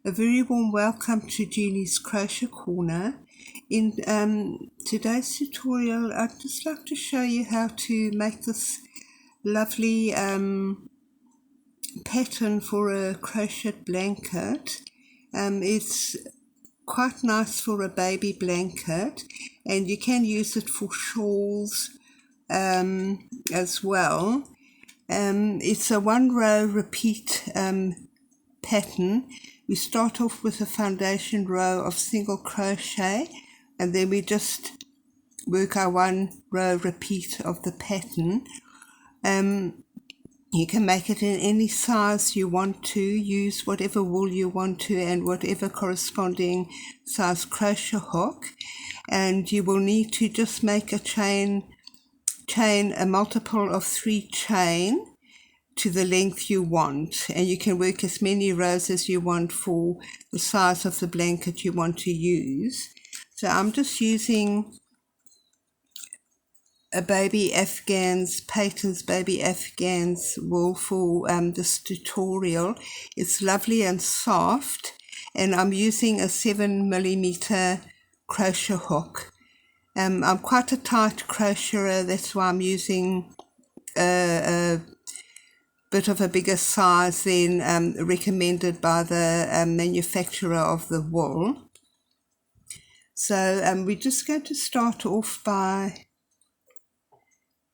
A very warm welcome to Genie's Crochet Corner. In today's tutorial, I'd just like to show you how to make this lovely pattern for a crochet blanket. It's quite nice for a baby blanket, and you can use it for shawls as well. It's a 1-row repeat pattern. We start off with a foundation row of single crochet, and then we just work our 1-row repeat of the pattern. You can make it in any size you want to, use whatever wool you want to and whatever corresponding size crochet hook, and you will need to just make a chain a multiple of 3 chain to the length you want, and you can work as many rows as you want for the size of the blanket you want to use. So I'm just using a Peyton's Baby Afghans wool for this tutorial. It's lovely and soft, and I'm using a 7mm crochet hook. I'm quite a tight crocheter, that's why I'm using a bit of a bigger size than recommended by the manufacturer of the wool. So we're just going to start off by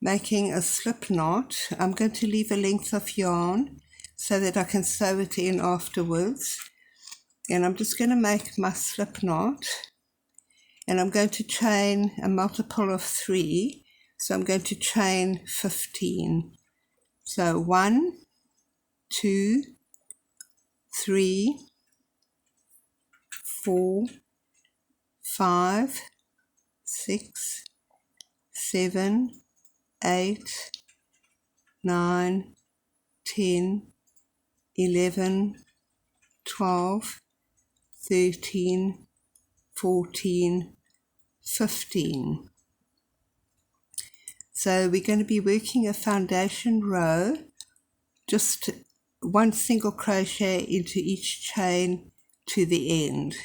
making a slip knot. I'm going to leave a length of yarn so that I can sew it in afterwards, and I'm just going to make my slip knot, and I'm going to chain a multiple of 3, so I'm going to chain 15. So 1, 2, 3, 4, 5, 6, 7, 8, 9, 10, 11, 12, 13, 14, 15. So we're going to be working a foundation row, just 1 single crochet into each chain to the end.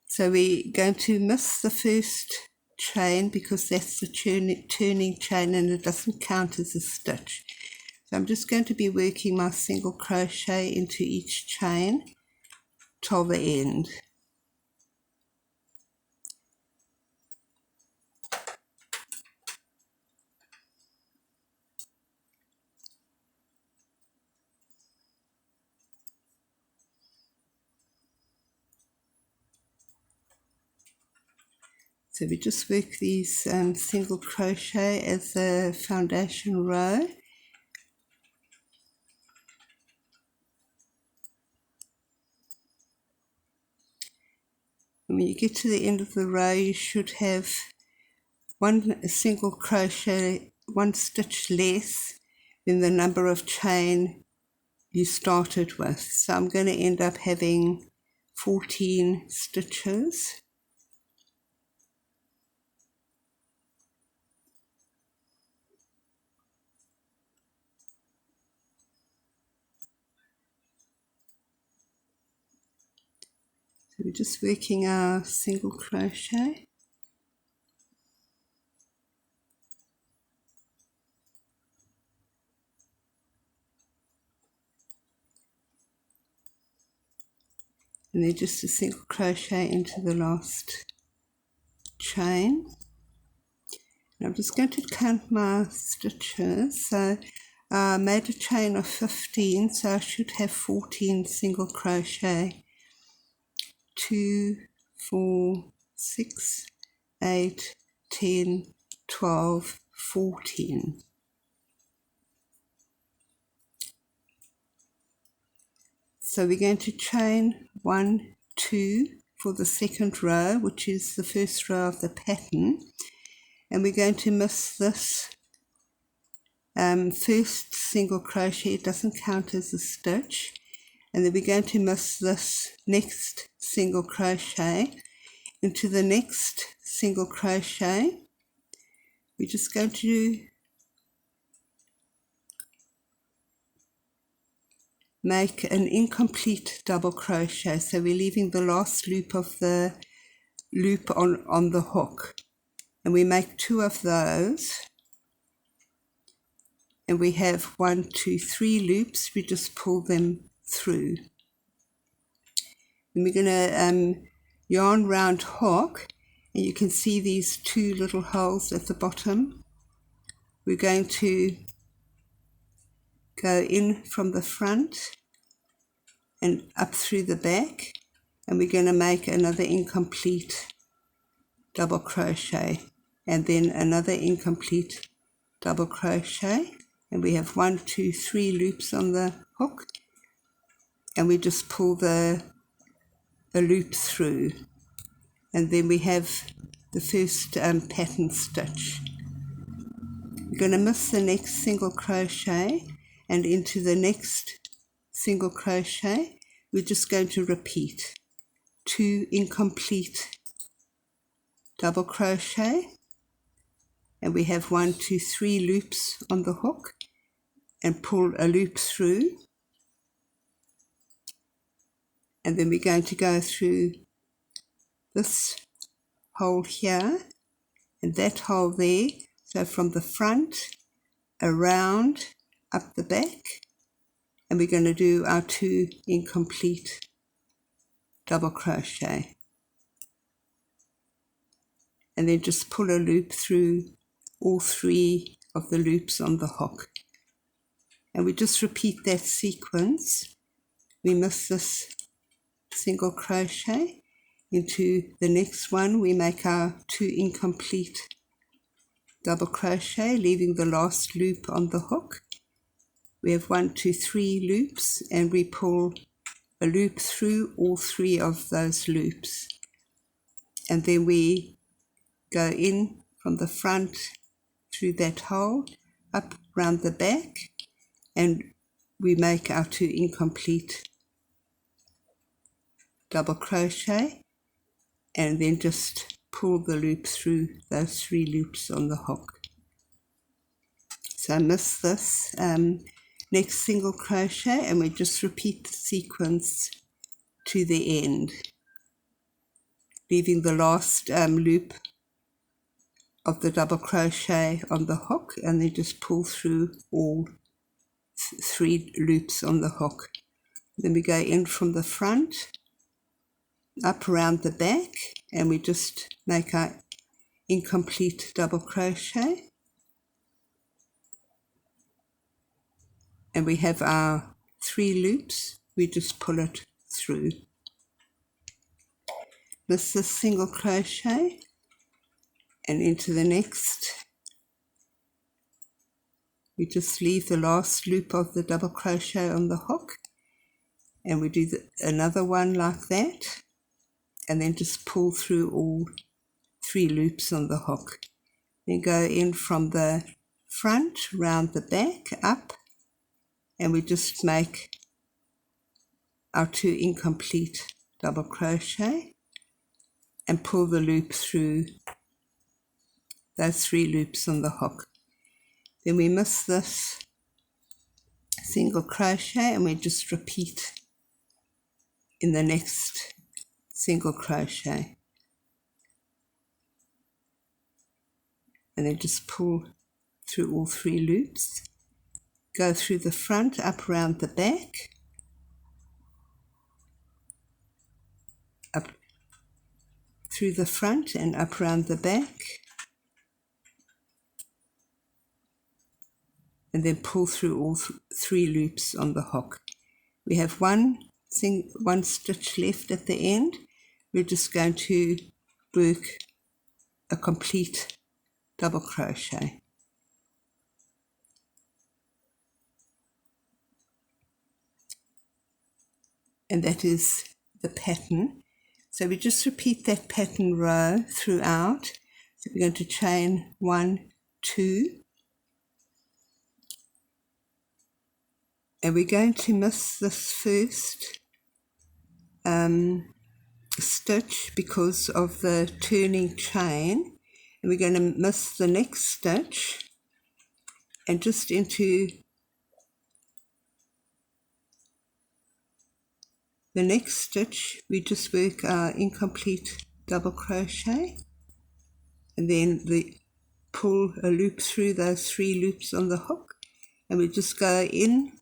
So we're going to miss the first chain because that's the turning chain and it doesn't count as a stitch. So I'm just going to be working my single crochet into each chain till the end. So we just work these single crochet as a foundation row. When you get to the end of the row, you should have 1 single crochet, 1 stitch less than the number of chain you started with. So I'm going to end up having 14 stitches. So we're just working our single crochet. And then just a single crochet into the last chain. And I'm just going to count my stitches. So I made a chain of 15, so I should have 14 single crochet. 2, 4, 6, 8, 10, 12, 14. So we're going to chain 1, 2 for the second row, which is the first row of the pattern, and we're going to miss this first single crochet. It doesn't count as a stitch, and then we're going to miss this next single crochet into the next single crochet. We're just going to make an incomplete double crochet. So we're leaving the last loop of the loop on the hook, and we make 2 of those, and we have 1, 2, 3 loops. We just pull them through, and we're going to yarn round hook, and you can see these 2 little holes at the bottom. We're going to go in from the front and up through the back, and we're going to make another incomplete double crochet, and then another incomplete double crochet, and we have 1, 2, 3 loops on the hook, and we just pull the loop through, and then we have the first pattern stitch. We're going to miss the next single crochet, and into the next single crochet we're just going to repeat 2 incomplete double crochet, and we have 1, 2, 3 loops on the hook, and pull a loop through, and then we're going to go through this hole here and that hole there, so from the front around up the back, and we're going to do our 2 incomplete double crochet, and then just pull a loop through all 3 of the loops on the hook, and we just repeat that sequence. We miss this single crochet, into the next one we make our 2 incomplete double crochet, leaving the last loop on the hook. We have 1, 2, 3 loops, and we pull a loop through all 3 of those loops, and then we go in from the front through that hole up round the back, and we make our 2 incomplete double crochet, and then just pull the loop through those 3 loops on the hook. So miss this next single crochet, and we just repeat the sequence to the end, leaving the last loop of the double crochet on the hook, and then just pull through all 3 loops on the hook. Then we go in from the front up around the back, and we just make our incomplete double crochet, and we have our 3 loops. We just pull it through. Miss this single crochet, and into the next we just leave the last loop of the double crochet on the hook, and we do another one like that, and then just pull through all 3 loops on the hook. Then go in from the front round the back up, and we just make our 2 incomplete double crochet and pull the loop through those 3 loops on the hook. Then we miss this single crochet, and we just repeat in the next single crochet, and then just pull through all 3 loops, go through the front up around the back, up through the front and up around the back, and then pull through all 3 loops on the hook. We have one stitch left at the end. We're just going to work a complete double crochet, and that is the pattern. So we just repeat that pattern row throughout. So we're going to chain 1, 2, and we're going to miss this first stitch because of the turning chain, and we're going to miss the next stitch, and just into The next stitch we just work our incomplete double crochet, and then pull a loop through those 3 loops on the hook, and we just go in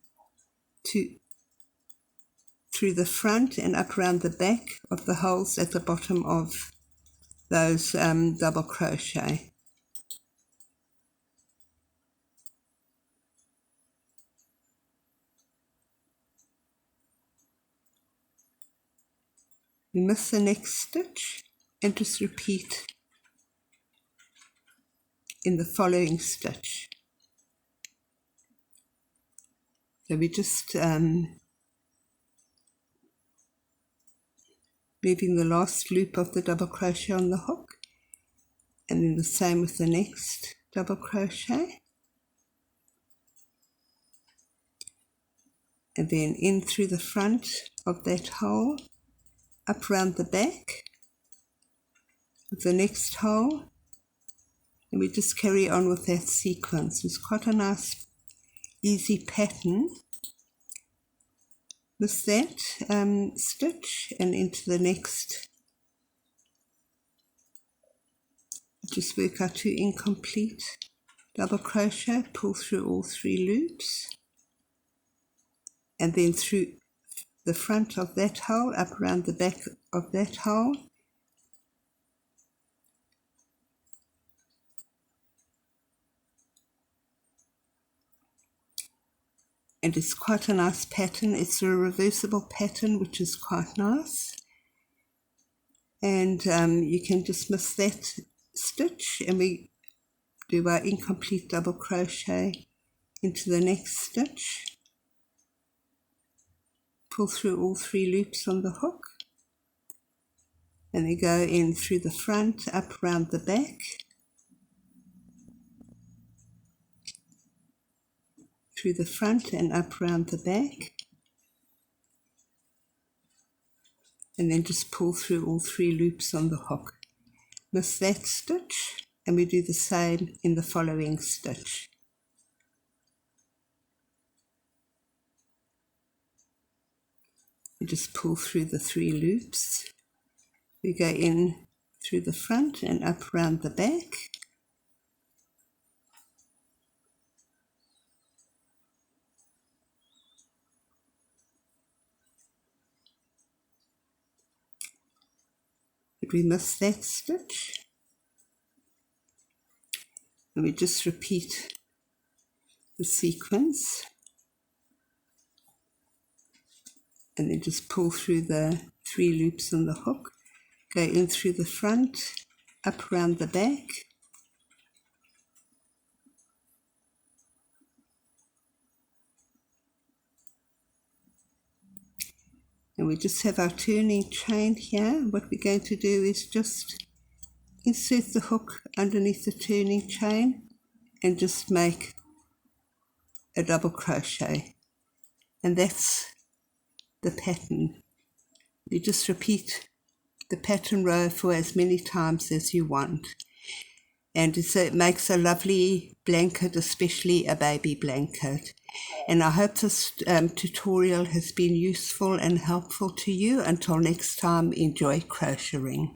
through the front and up around the back of the holes at the bottom of those double crochet. We miss the next stitch and just repeat in the following stitch. So we just moving the last loop of the double crochet on the hook, and then the same with the next double crochet, and then in through the front of that hole, up round the back with the next hole, and we just carry on with that sequence. It's quite a nice easy pattern. With that stitch and into the next, just work our 2 incomplete double crochet, pull through all 3 loops, and then through the front of that hole, up around the back of that hole, and it's quite a nice pattern. It's a reversible pattern, which is quite nice, and you can just miss that stitch, and we do our incomplete double crochet into the next stitch, pull through all 3 loops on the hook, and then go in through the front, up round the back, through the front and up round the back, and then just pull through all 3 loops on the hook. Miss that stitch, and we do the same in the following stitch. We just pull through the 3 loops. We go in through the front and up round the back, but we miss that stitch, and we just repeat the sequence, and then just pull through the 3 loops on the hook, go in through the front, up round the back, and we just have our turning chain here. What we're going to do is just insert the hook underneath the turning chain and just make a double crochet, and that's the pattern. You just repeat the pattern row for as many times as you want, and it makes a lovely blanket, especially a baby blanket. And I hope this tutorial has been useful and helpful to you. Until next time, enjoy crocheting.